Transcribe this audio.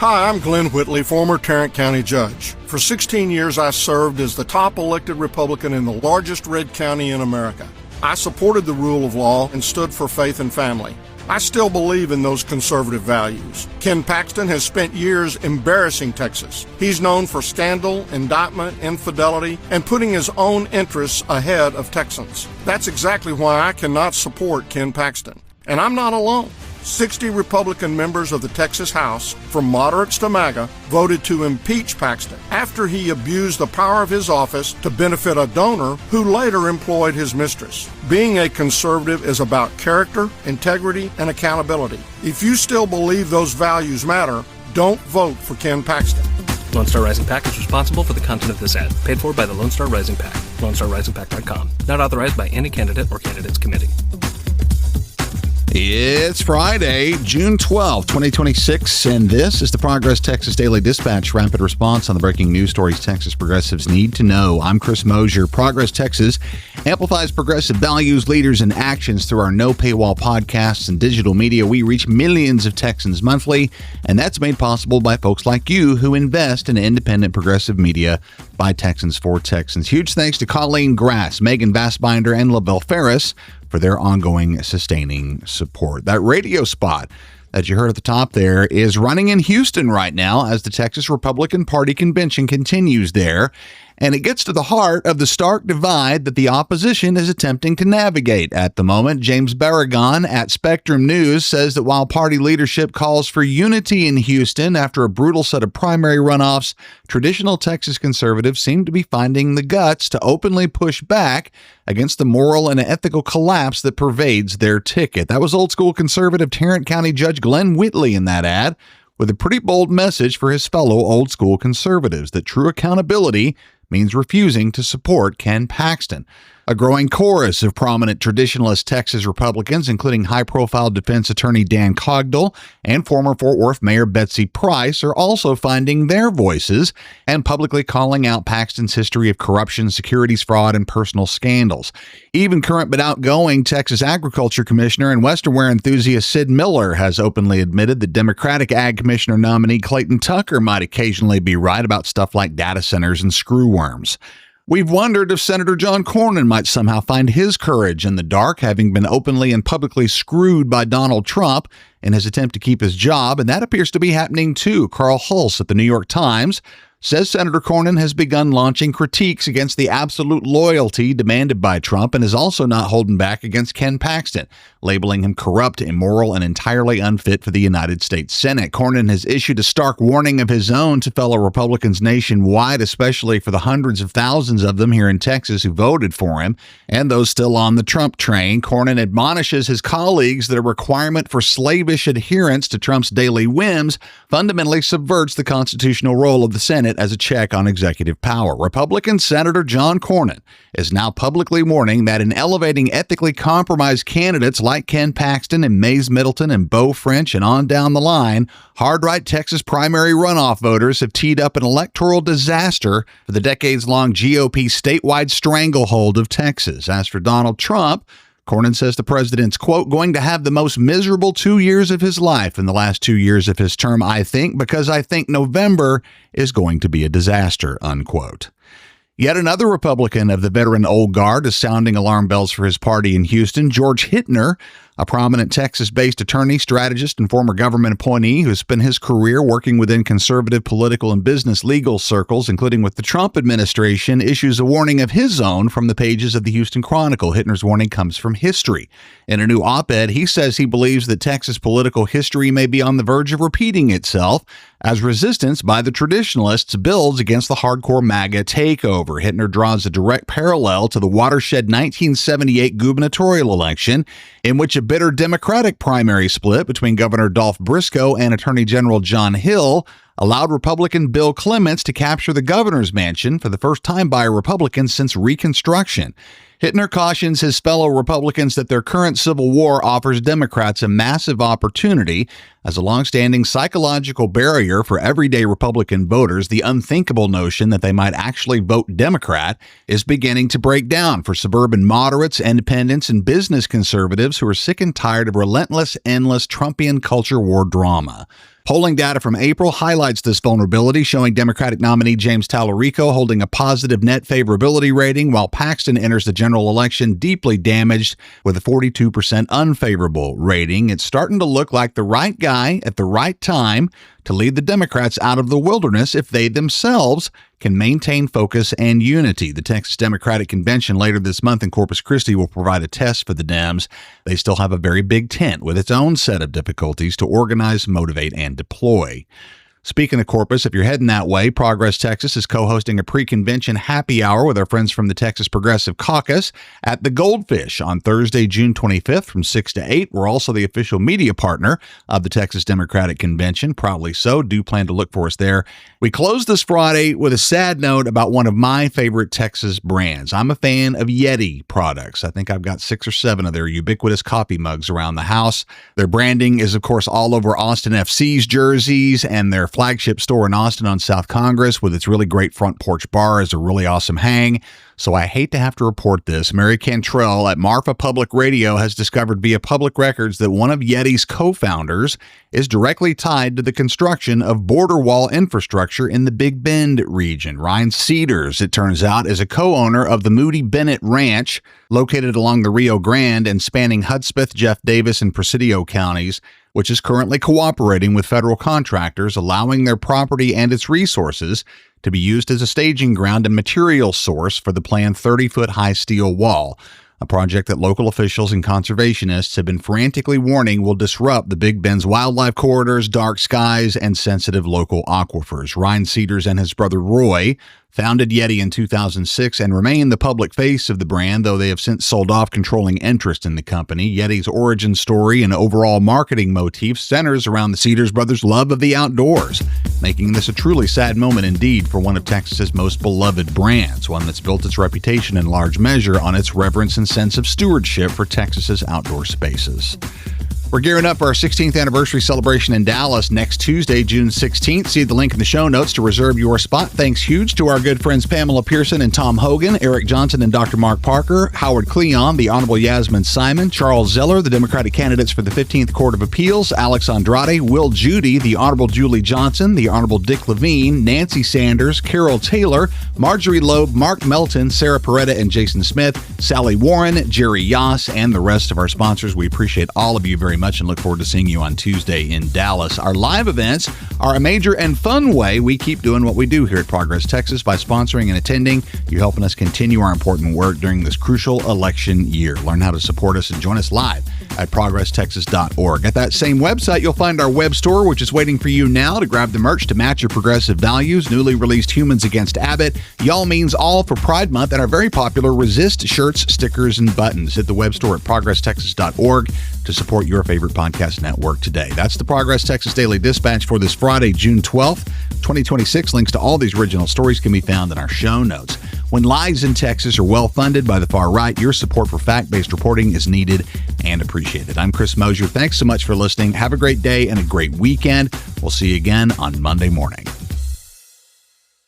Hi, I'm Glenn Whitley, former Tarrant County judge. For 16 years, I served as the top elected Republican in the largest red county in America. I supported the rule of law and stood for faith and family. I still believe in those conservative values. Ken Paxton has spent years embarrassing Texas. He's known for scandal, indictment, infidelity, and putting his own interests ahead of Texans. That's exactly why I cannot support Ken Paxton. And I'm not alone. 60 Republican members of the Texas House, from moderates to MAGA, voted to impeach Paxton after he abused the power of his office to benefit a donor who later employed his mistress. Being a conservative is about character, integrity, and accountability. If you still believe those values matter, don't vote for Ken Paxton. Lone Star Rising PAC is responsible for the content of this ad. Paid for by the Lone Star Rising PAC. LoneStarRisingPAC.com. Not authorized by any candidate or candidates committee. It's Friday, June 12, 2026, and this is the Progress Texas Daily Dispatch, rapid response on the breaking news stories Texas progressives need to know. I'm Chris Mosier. Progress Texas amplifies progressive values, leaders, and actions through our no paywall podcasts and digital media. We reach millions of Texans monthly, and that's made possible by folks like you who invest in independent progressive media by Texans for Texans. Huge thanks to Colleen Grass, Megan Vassbinder, and LaBelle Ferris for their ongoing sustaining support. That radio spot that you heard at the top there is running in Houston right now as the Texas Republican Party convention continues there. And it gets to the heart of the stark divide that the opposition is attempting to navigate at the moment. James Barragan at Spectrum News says that while party leadership calls for unity in Houston after a brutal set of primary runoffs, traditional Texas conservatives seem to be finding the guts to openly push back against the moral and ethical collapse that pervades their ticket. That was old school conservative Tarrant County Judge Glenn Whitley in that ad, with a pretty bold message for his fellow old school conservatives that true accountability means refusing to support Ken Paxton. A growing chorus of prominent traditionalist Texas Republicans, including high-profile defense attorney Dan Cogdell and former Fort Worth Mayor Betsy Price, are also finding their voices and publicly calling out Paxton's history of corruption, securities fraud, and personal scandals. Even current but outgoing Texas Agriculture Commissioner and Western wear enthusiast Sid Miller has openly admitted that Democratic Ag Commissioner nominee Clayton Tucker might occasionally be right about stuff like data centers and screwworms. We've wondered if Senator John Cornyn might somehow find his courage in the dark, having been openly and publicly screwed by Donald Trump in his attempt to keep his job, and that appears to be happening too. Carl Hulse at the New York Times says Senator Cornyn has begun launching critiques against the absolute loyalty demanded by Trump and is also not holding back against Ken Paxton, labeling him corrupt, immoral, and entirely unfit for the United States Senate. Cornyn has issued a stark warning of his own to fellow Republicans nationwide, especially for the hundreds of thousands of them here in Texas who voted for him and those still on the Trump train. Cornyn admonishes his colleagues that a requirement for slavish adherence to Trump's daily whims fundamentally subverts the constitutional role of the Senate as a check on executive power. Republican Senator John Cornyn is now publicly warning that in elevating ethically compromised candidates like Ken Paxton and Mays Middleton and Beau French and on down the line, hard-right Texas primary runoff voters have teed up an electoral disaster for the decades-long GOP statewide stranglehold of Texas. As for Donald Trump, Cornyn says the president's, quote, going to have the most miserable 2 years of his life in the last 2 years of his term, I think, because I think November is going to be a disaster, unquote. Yet another Republican of the veteran old guard is sounding alarm bells for his party in Houston. George Hittner, a prominent Texas-based attorney, strategist, and former government appointee who has spent his career working within conservative political and business legal circles, including with the Trump administration, issues a warning of his own from the pages of the Houston Chronicle. Hittner's warning comes from history. In a new op-ed, he says he believes that Texas political history may be on the verge of repeating itself as resistance by the traditionalists builds against the hardcore MAGA takeover. Hittner draws a direct parallel to the watershed 1978 gubernatorial election, in which a bitter Democratic primary split between Governor Dolph Briscoe and Attorney General John Hill allowed Republican Bill Clements to capture the governor's mansion for the first time by a Republican since Reconstruction. Hittner cautions his fellow Republicans that their current civil war offers Democrats a massive opportunity as a longstanding psychological barrier for everyday Republican voters. The unthinkable notion that they might actually vote Democrat is beginning to break down for suburban moderates, independents, and business conservatives who are sick and tired of relentless, endless Trumpian culture war drama. Polling data from April highlights this vulnerability, showing Democratic nominee James Tallarico holding a positive net favorability rating, while Paxton enters the general election deeply damaged with a 42% unfavorable rating. It's starting to look like the right guy at the right time to lead the Democrats out of the wilderness if they themselves can maintain focus and unity. The Texas Democratic Convention later this month in Corpus Christi will provide a test for the Dems. They still have a very big tent with its own set of difficulties to organize, motivate, and deploy. Speaking of Corpus, if you're heading that way, Progress Texas is co-hosting a pre-convention happy hour with our friends from the Texas Progressive Caucus at the Goldfish on Thursday, June 25th from 6 to 8. We're also the official media partner of the Texas Democratic Convention. Proudly so. Do plan to look for us there. We close this Friday with a sad note about one of my favorite Texas brands. I'm a fan of Yeti products. I think I've got 6 or 7 of their ubiquitous coffee mugs around the house. Their branding is, of course, all over Austin FC's jerseys, and their flagship store in Austin on South Congress with its really great front porch bar is a really awesome hang. So I hate to have to report this. Mary Cantrell at Marfa Public Radio has discovered via public records that one of Yeti's co-founders is directly tied to the construction of border wall infrastructure in the Big Bend region. Ryan Cedars, it turns out, is a co-owner of the Moody Bennett Ranch, located along the Rio Grande and spanning Hudspeth, Jeff Davis, and Presidio counties, which is currently cooperating with federal contractors, allowing their property and its resources to be used as a staging ground and material source for the planned 30-foot-high steel wall, a project that local officials and conservationists have been frantically warning will disrupt the Big Bend's wildlife corridors, dark skies, and sensitive local aquifers. Ryan Cedars and his brother Roy founded Yeti in 2006 and remain the public face of the brand, though they have since sold off controlling interest in the company. Yeti's origin story and overall marketing motif centers around the Cedars brothers' love of the outdoors, making this a truly sad moment indeed for one of Texas's most beloved brands, one that's built its reputation in large measure on its reverence and sense of stewardship for Texas's outdoor spaces. We're gearing up for our 16th anniversary celebration in Dallas next Tuesday, June 16th. See the link in the show notes to reserve your spot. Thanks huge to our good friends Pamela Pearson and Tom Hogan, Eric Johnson and Dr. Mark Parker, Howard Cleon, the Honorable Yasmin Simon, Charles Zeller, the Democratic candidates for the 15th Court of Appeals, Alex Andrade, Will Judy, the Honorable Julie Johnson, the Honorable Dick Levine, Nancy Sanders, Carol Taylor, Marjorie Loeb, Mark Melton, Sarah Peretta and Jason Smith, Sally Warren, Jerry Yass, and the rest of our sponsors. We appreciate all of you very much and look forward to seeing you on Tuesday in Dallas. Our live events are a major and fun way we keep doing what we do here at Progress Texas by sponsoring and attending. You're helping us continue our important work during this crucial election year. Learn how to support us and join us live at progresstexas.org. At that same website, you'll find our web store, which is waiting for you now to grab the merch to match your progressive values. Newly released Humans Against Abbott, Y'all Means All for Pride Month, and our very popular Resist shirts, stickers, and buttons. Hit the web store at progresstexas.org to support your favorite podcast network today. That's the Progress Texas Daily Dispatch for this Friday, June 12th, 2026. Links to all these original stories can be found in our show notes. When lies in Texas are well funded by the far right, your support for fact-based reporting is needed and appreciated. I'm Chris Mosier. Thanks so much for listening. Have a great day and a great weekend. We'll see you again on Monday morning.